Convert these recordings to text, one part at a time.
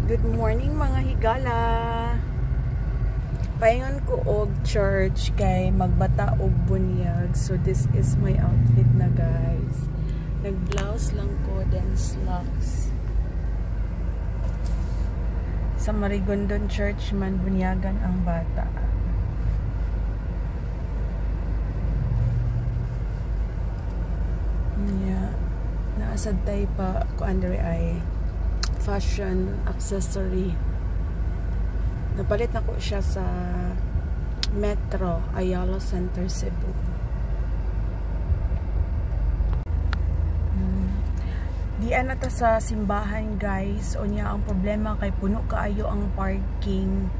Good morning mga higala. Paingon ko og church kay magbata og bunyag. So this is my outfit na guys. Nag-blouse lang ko then slacks. Sa Marigondon Church man bunyagan ang bata. Yeah. Naasad tayo pa ko under ay fashion accessory. Napalit na ko siya sa Metro Ayala Center, Cebu. Diyan na ta sa simbahan guys. Unya ang problema kay puno kaayo ang parking.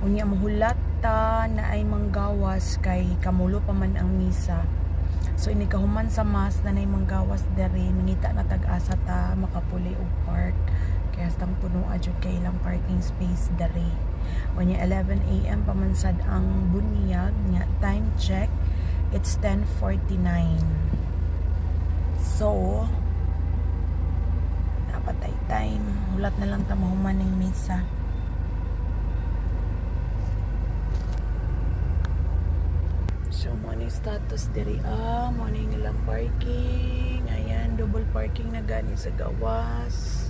Unya mahulat ta na ay manggawas kay kamulo pa man ang misa. So ini kahuman sa mas na nay manggawas dere, mingita na tag-asa ta makapuli og park. Kaya stang puno adyo kay ilang parking space dere. Unya 11 AM pamansad ang bunyag nya. Time check, it's 10:49. So napatay time, hulat na lang ta mahuman ning misa. So, morning status diri morning ilang parking. Ayan, double parking na gani sa gawas.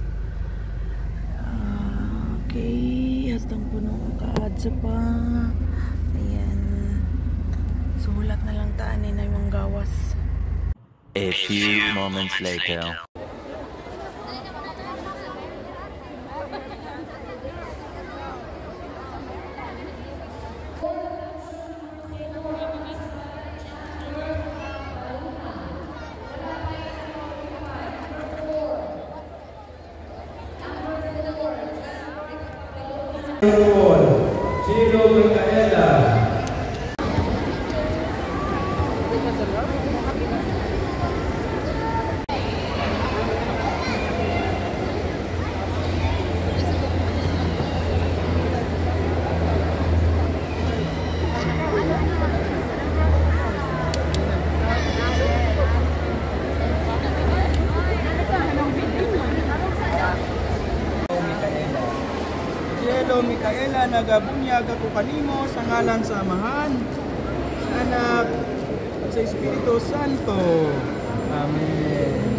Okay, hastang puno kaadsa pa. Ayan. So, hulat na lang taan na yung gawas. A few moments later. Cielo Micaela. Cielo Micaela, nagabunyag ako kanimo sa ngalan sa Amahan, sa Anak, sa Espiritu Santo. Amen.